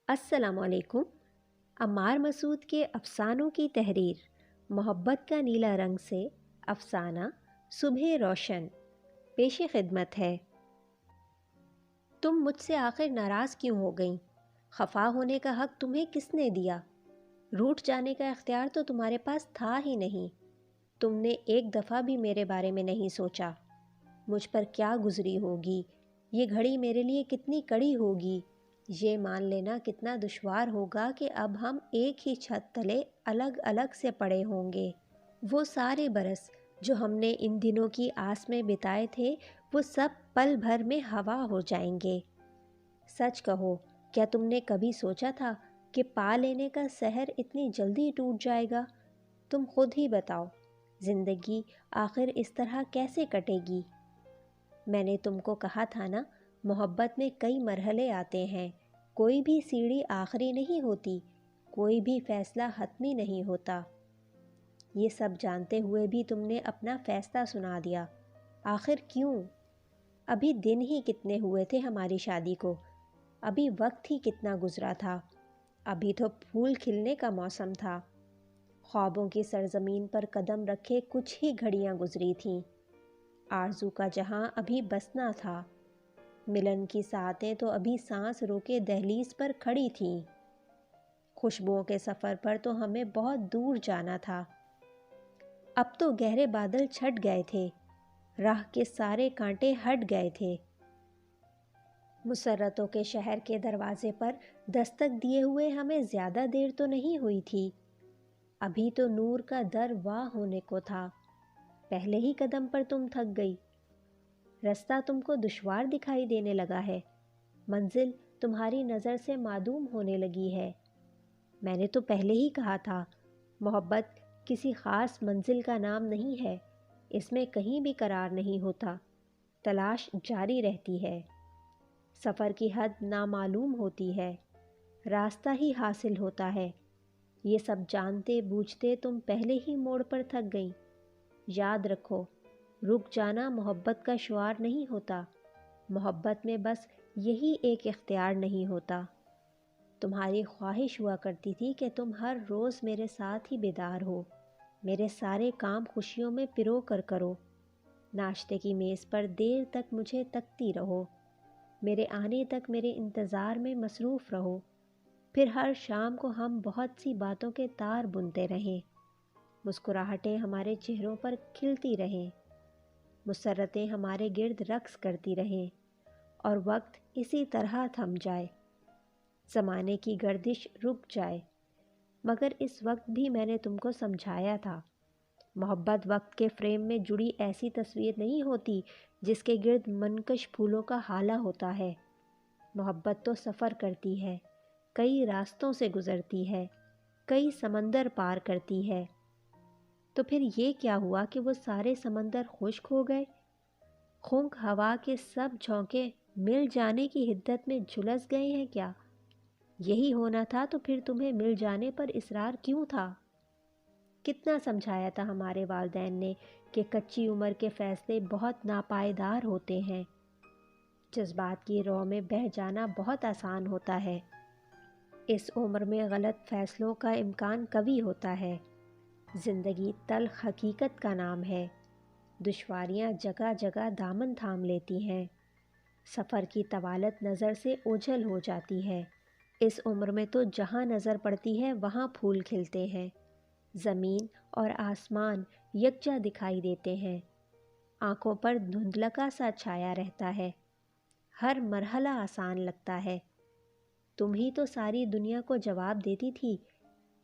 السلام علیکم۔ عمار مسعود کے افسانوں کی تحریر، محبت کا نیلا رنگ سے افسانہ صبح روشن پیش خدمت ہے۔ تم مجھ سے آخر ناراض کیوں ہو گئیں؟ خفا ہونے کا حق تمہیں کس نے دیا؟ روٹھ جانے کا اختیار تو تمہارے پاس تھا ہی نہیں۔ تم نے ایک دفعہ بھی میرے بارے میں نہیں سوچا۔ مجھ پر کیا گزری ہوگی، یہ گھڑی میرے لیے کتنی کڑی ہوگی، یہ مان لینا کتنا دشوار ہوگا کہ اب ہم ایک ہی چھت تلے الگ الگ سے پڑے ہوں گے۔ وہ سارے برس جو ہم نے ان دنوں کی آس میں بتائے تھے، وہ سب پل بھر میں ہوا ہو جائیں گے۔ سچ کہو، کیا تم نے کبھی سوچا تھا کہ پا لینے کا سحر اتنی جلدی ٹوٹ جائے گا؟ تم خود ہی بتاؤ، زندگی آخر اس طرح کیسے کٹے گی؟ میں نے تم کو کہا تھا نا، محبت میں کئی مرحلے آتے ہیں، کوئی بھی سیڑھی آخری نہیں ہوتی، کوئی بھی فیصلہ حتمی نہیں ہوتا۔ یہ سب جانتے ہوئے بھی تم نے اپنا فیصلہ سنا دیا، آخر کیوں؟ ابھی دن ہی کتنے ہوئے تھے ہماری شادی کو، ابھی وقت ہی کتنا گزرا تھا، ابھی تو پھول کھلنے کا موسم تھا۔ خوابوں کی سرزمین پر قدم رکھے کچھ ہی گھڑیاں گزری تھیں، آرزو کا جہاں ابھی بسنا تھا، ملن کی ساعتیں تو ابھی سانس روکے دہلیز پر کھڑی تھیں۔ خوشبوؤں کے سفر پر تو ہمیں بہت دور جانا تھا، اب تو گہرے بادل چھٹ گئے تھے، راہ کے سارے کانٹے ہٹ گئے تھے۔ مسرتوں کے شہر کے دروازے پر دستک دیے ہوئے ہمیں زیادہ دیر تو نہیں ہوئی تھی، ابھی تو نور کا در وا ہونے کو تھا، پہلے ہی قدم پر تم تھک گئی۔ رستہ تم کو دشوار دکھائی دینے لگا ہے، منزل تمہاری نظر سے معدوم ہونے لگی ہے۔ میں نے تو پہلے ہی کہا تھا، محبت کسی خاص منزل کا نام نہیں ہے، اس میں کہیں بھی قرار نہیں ہوتا، تلاش جاری رہتی ہے، سفر کی حد نامعلوم ہوتی ہے، راستہ ہی حاصل ہوتا ہے۔ یہ سب جانتے بوجھتے تم پہلے ہی موڑ پر تھک گئیں۔ یاد رکھو، رک جانا محبت کا شعار نہیں ہوتا، محبت میں بس یہی ایک اختیار نہیں ہوتا۔ تمہاری خواہش ہوا کرتی تھی کہ تم ہر روز میرے ساتھ ہی بیدار ہو، میرے سارے کام خوشیوں میں پرو کر کرو، ناشتے کی میز پر دیر تک مجھے تکتی رہو، میرے آنے تک میرے انتظار میں مصروف رہو، پھر ہر شام کو ہم بہت سی باتوں کے تار بنتے رہیں، مسکراہٹیں ہمارے چہروں پر کھلتی رہیں، مسرتیں ہمارے گرد رقص کرتی رہیں، اور وقت اسی طرح تھم جائے، زمانے کی گردش رک جائے۔ مگر اس وقت بھی میں نے تم کو سمجھایا تھا، محبت وقت کے فریم میں جڑی ایسی تصویر نہیں ہوتی جس کے گرد منکش پھولوں کا ہالہ ہوتا ہے۔ محبت تو سفر کرتی ہے، کئی راستوں سے گزرتی ہے، کئی سمندر پار کرتی ہے۔ تو پھر یہ کیا ہوا کہ وہ سارے سمندر خشک ہو گئے؟ خنک ہوا کے سب جھونکے مل جانے کی حدت میں جھلس گئے ہیں کیا؟ یہی ہونا تھا تو پھر تمہیں مل جانے پر اصرار کیوں تھا؟ کتنا سمجھایا تھا ہمارے والدین نے کہ کچی عمر کے فیصلے بہت ناپائیدار ہوتے ہیں، جذبات کی رو میں بہہ جانا بہت آسان ہوتا ہے، اس عمر میں غلط فیصلوں کا امکان قوی ہوتا ہے۔ زندگی تلخ حقیقت کا نام ہے، دشواریاں جگہ جگہ دامن تھام لیتی ہیں، سفر کی طوالت نظر سے اوجھل ہو جاتی ہے۔ اس عمر میں تو جہاں نظر پڑتی ہے وہاں پھول کھلتے ہیں، زمین اور آسمان یکجا دکھائی دیتے ہیں، آنکھوں پر دھندلکا سا چھایا رہتا ہے، ہر مرحلہ آسان لگتا ہے۔ تم ہی تو ساری دنیا کو جواب دیتی تھی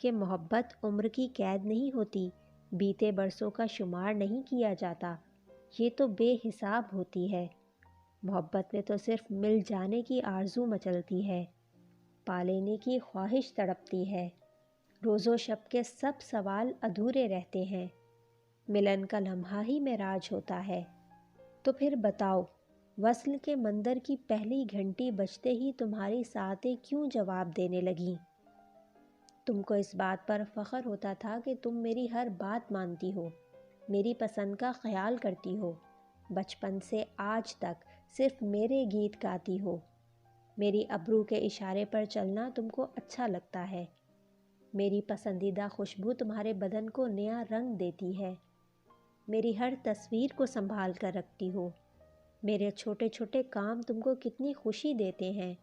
کہ محبت عمر کی قید نہیں ہوتی، بیتے برسوں کا شمار نہیں کیا جاتا، یہ تو بے حساب ہوتی ہے۔ محبت میں تو صرف مل جانے کی آرزو مچلتی ہے، پا لینے کی خواہش تڑپتی ہے، روز و شب کے سب سوال ادھورے رہتے ہیں، ملن کا لمحہ ہی معراج ہوتا ہے۔ تو پھر بتاؤ، وصل کے مندر کی پہلی گھنٹی بجتے ہی تمہاری ساعتیں کیوں جواب دینے لگیں؟ تم کو اس بات پر فخر ہوتا تھا کہ تم میری ہر بات مانتی ہو، میری پسند کا خیال کرتی ہو، بچپن سے آج تک صرف میرے گیت گاتی ہو۔ میری ابرو کے اشارے پر چلنا تم کو اچھا لگتا ہے۔ میری پسندیدہ خوشبو تمہارے بدن کو نیا رنگ دیتی ہے۔ میری ہر تصویر کو سنبھال کر رکھتی ہو۔ میرے چھوٹے چھوٹے کام تم کو کتنی خوشی دیتے ہیں۔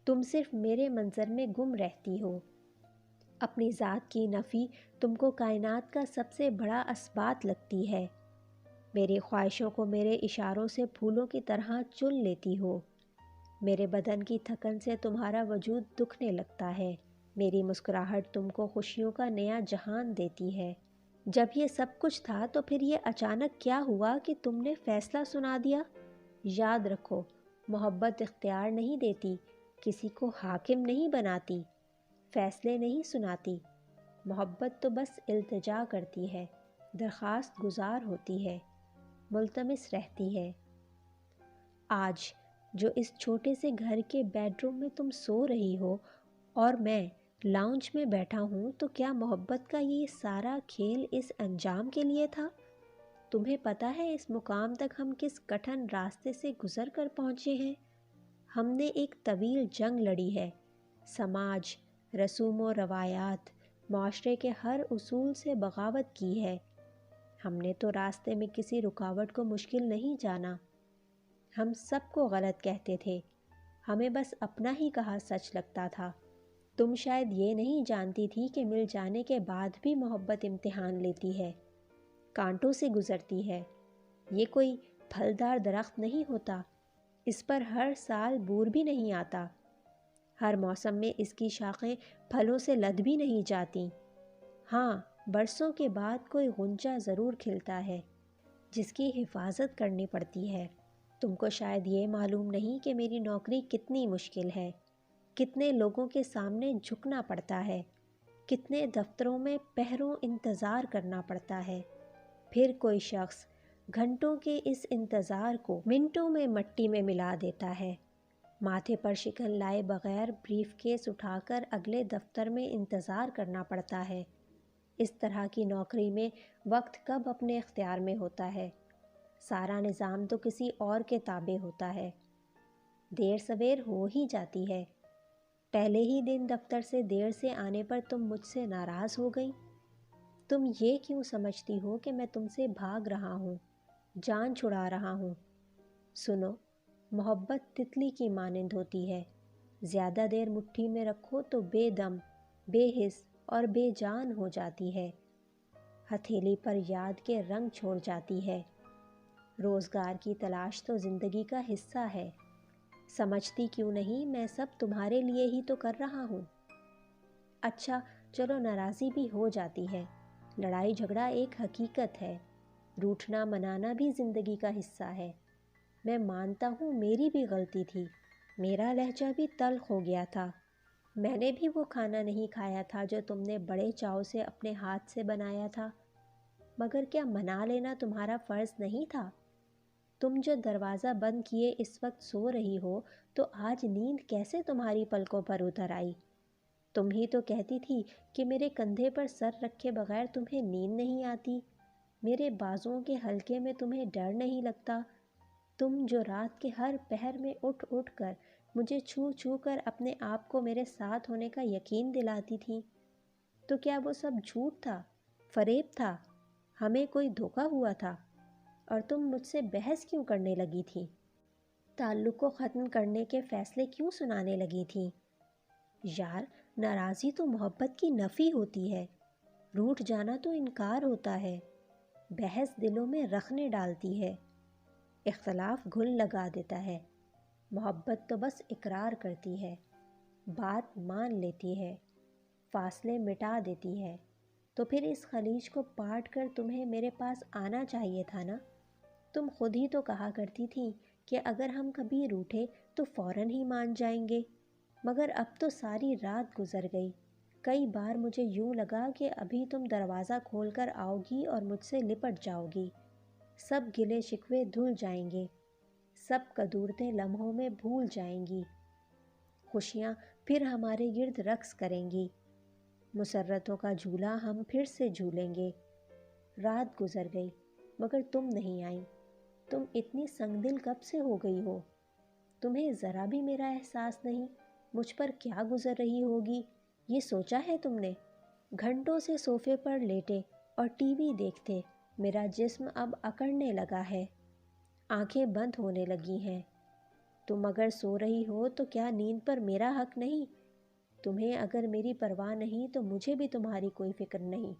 تم صرف میرے منظر میں گم رہتی ہو۔ اپنی ذات کی نفی تم کو کائنات کا سب سے بڑا اثبات لگتی ہے۔ میری خواہشوں کو میرے اشاروں سے پھولوں کی طرح چن لیتی ہو۔ میرے بدن کی تھکن سے تمہارا وجود دکھنے لگتا ہے۔ میری مسکراہٹ تم کو خوشیوں کا نیا جہان دیتی ہے۔ جب یہ سب کچھ تھا تو پھر یہ اچانک کیا ہوا کہ تم نے فیصلہ سنا دیا؟ یاد رکھو، محبت اختیار نہیں دیتی، کسی کو حاکم نہیں بناتی، فیصلے نہیں سناتی۔ محبت تو بس التجا کرتی ہے، درخواست گزار ہوتی ہے، ملتمس رہتی ہے۔ آج جو اس چھوٹے سے گھر کے بیڈ روم میں تم سو رہی ہو اور میں لاؤنج میں بیٹھا ہوں، تو کیا محبت کا یہ سارا کھیل اس انجام کے لیے تھا؟ تمہیں پتہ ہے اس مقام تک ہم کس کٹھن راستے سے گزر کر پہنچے ہیں؟ ہم نے ایک طویل جنگ لڑی ہے، سماج، رسوم و روایات، معاشرے کے ہر اصول سے بغاوت کی ہے۔ ہم نے تو راستے میں کسی رکاوٹ کو مشکل نہیں جانا۔ ہم سب کو غلط کہتے تھے، ہمیں بس اپنا ہی کہا سچ لگتا تھا۔ تم شاید یہ نہیں جانتی تھی کہ مل جانے کے بعد بھی محبت امتحان لیتی ہے، کانٹوں سے گزرتی ہے۔ یہ کوئی پھلدار درخت نہیں ہوتا، اس پر ہر سال بور بھی نہیں آتا، ہر موسم میں اس کی شاخیں پھلوں سے لد بھی نہیں جاتی۔ ہاں، برسوں کے بعد کوئی غنچہ ضرور کھلتا ہے جس کی حفاظت کرنی پڑتی ہے۔ تم کو شاید یہ معلوم نہیں کہ میری نوکری کتنی مشکل ہے، کتنے لوگوں کے سامنے جھکنا پڑتا ہے، کتنے دفتروں میں پہروں انتظار کرنا پڑتا ہے۔ پھر کوئی شخص گھنٹوں کے اس انتظار کو منٹوں میں مٹی میں ملا دیتا ہے۔ ماتھے پر شکن لائے بغیر بریف کیس اٹھا کر اگلے دفتر میں انتظار کرنا پڑتا ہے۔ اس طرح کی نوکری میں وقت کب اپنے اختیار میں ہوتا ہے؟ سارا نظام تو کسی اور کے تابع ہوتا ہے۔ دیر سویر ہو ہی جاتی ہے۔ پہلے ہی دن دفتر سے دیر سے آنے پر تم مجھ سے ناراض ہو گئی۔ تم یہ کیوں سمجھتی ہو کہ میں تم سے بھاگ رہا ہوں، جان چھڑا رہا ہوں؟ سنو، محبت تتلی کی مانند ہوتی ہے، زیادہ دیر مٹھی میں رکھو تو بے دم، بے حس اور بے جان ہو جاتی ہے، ہتھیلی پر یاد کے رنگ چھوڑ جاتی ہے۔ روزگار کی تلاش تو زندگی کا حصہ ہے۔ سمجھتی کیوں نہیں میں سب تمہارے لیے ہی تو کر رہا ہوں؟ اچھا چلو، ناراضی بھی ہو جاتی ہے، لڑائی جھگڑا ایک حقیقت ہے، روٹھنا منانا بھی زندگی کا حصہ ہے۔ میں مانتا ہوں میری بھی غلطی تھی، میرا لہجہ بھی تلخ ہو گیا تھا، میں نے بھی وہ کھانا نہیں کھایا تھا جو تم نے بڑے چاؤ سے اپنے ہاتھ سے بنایا تھا، مگر کیا منا لینا تمہارا فرض نہیں تھا؟ تم جو دروازہ بند کیے اس وقت سو رہی ہو، تو آج نیند کیسے تمہاری پلکوں پر اتر آئی؟ تم ہی تو کہتی تھی کہ میرے کندھے پر سر رکھے بغیر تمہیں نیند نہیں آتی، میرے بازوؤں کے حلقے میں تمہیں ڈر نہیں لگتا۔ تم جو رات کے ہر پہر میں اٹھ اٹھ کر مجھے چھو چھو کر اپنے آپ کو میرے ساتھ ہونے کا یقین دلاتی تھی، تو کیا وہ سب جھوٹ تھا، فریب تھا، ہمیں کوئی دھوکہ ہوا تھا؟ اور تم مجھ سے بحث کیوں کرنے لگی تھی؟ تعلق کو ختم کرنے کے فیصلے کیوں سنانے لگی تھی؟ یار، ناراضی تو محبت کی نفی ہوتی ہے، روٹھ جانا تو انکار ہوتا ہے، بحث دلوں میں رخنے ڈالتی ہے، اختلاف گھل لگا دیتا ہے، محبت تو بس اقرار کرتی ہے، بات مان لیتی ہے، فاصلے مٹا دیتی ہے۔ تو پھر اس خلیج کو پاٹ کر تمہیں میرے پاس آنا چاہیے تھا نا؟ تم خود ہی تو کہا کرتی تھی کہ اگر ہم کبھی روٹھے تو فوراً ہی مان جائیں گے، مگر اب تو ساری رات گزر گئی، کئی بار مجھے یوں لگا کہ ابھی تم دروازہ کھول کر آؤ گی اور مجھ سے لپٹ جاؤ گی، سب گلے شکوے دھل جائیں گے، سب قدورتیں لمحوں میں بھول جائیں گی، خوشیاں پھر ہمارے گرد رقص کریں گی، مسرتوں کا جھولا ہم پھر سے جھولیں گے۔ رات گزر گئی مگر تم نہیں آئی۔ تم اتنی سنگ دل کب سے ہو گئی ہو؟ تمہیں ذرا بھی میرا احساس نہیں؟ مجھ پر کیا گزر رہی ہوگی یہ سوچا ہے تم نے؟ گھنٹوں سے صوفے پر لیٹے اور ٹی وی دیکھتے میرا جسم اب اکڑنے لگا ہے، آنکھیں بند ہونے لگی ہیں۔ تم اگر سو رہی ہو تو کیا نیند پر میرا حق نہیں؟ تمہیں اگر میری پرواہ نہیں تو مجھے بھی تمہاری کوئی فکر نہیں۔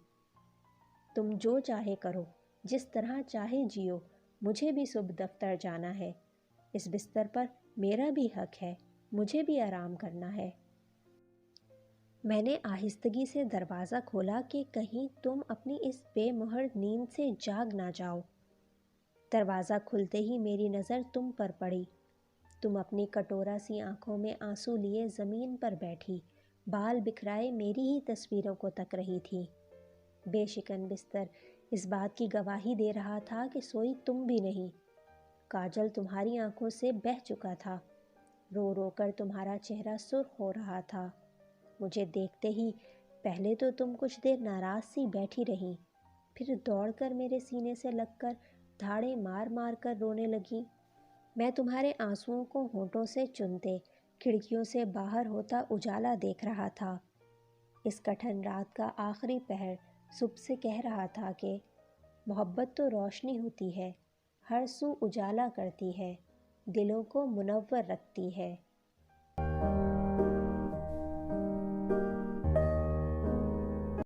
تم جو چاہے کرو، جس طرح چاہے جیو، مجھے بھی صبح دفتر جانا ہے۔ اس بستر پر میرا بھی حق ہے، مجھے بھی آرام کرنا ہے۔ میں نے آہستگی سے دروازہ کھولا کہ کہیں تم اپنی اس بے مہر نیند سے جاگ نہ جاؤ۔ دروازہ کھلتے ہی میری نظر تم پر پڑی۔ تم اپنی کٹورا سی آنکھوں میں آنسو لیے زمین پر بیٹھی، بال بکھرائے میری ہی تصویروں کو تک رہی تھی۔ بے شکن بستر اس بات کی گواہی دے رہا تھا کہ سوئی تم بھی نہیں۔ کاجل تمہاری آنکھوں سے بہہ چکا تھا، رو رو کر تمہارا چہرہ سرخ ہو رہا تھا۔ مجھے دیکھتے ہی پہلے تو تم کچھ دیر ناراض سی بیٹھی رہیں، پھر دوڑ کر میرے سینے سے لگ کر دھاڑے مار مار کر رونے لگیں۔ میں تمہارے آنسوؤں کو ہونٹوں سے چنتے کھڑکیوں سے باہر ہوتا اجالا دیکھ رہا تھا۔ اس کٹھن رات کا آخری پہر صبح سے کہہ رہا تھا کہ محبت تو روشنی ہوتی ہے، ہر سو اجالا کرتی ہے، دلوں کو منور رکھتی ہے۔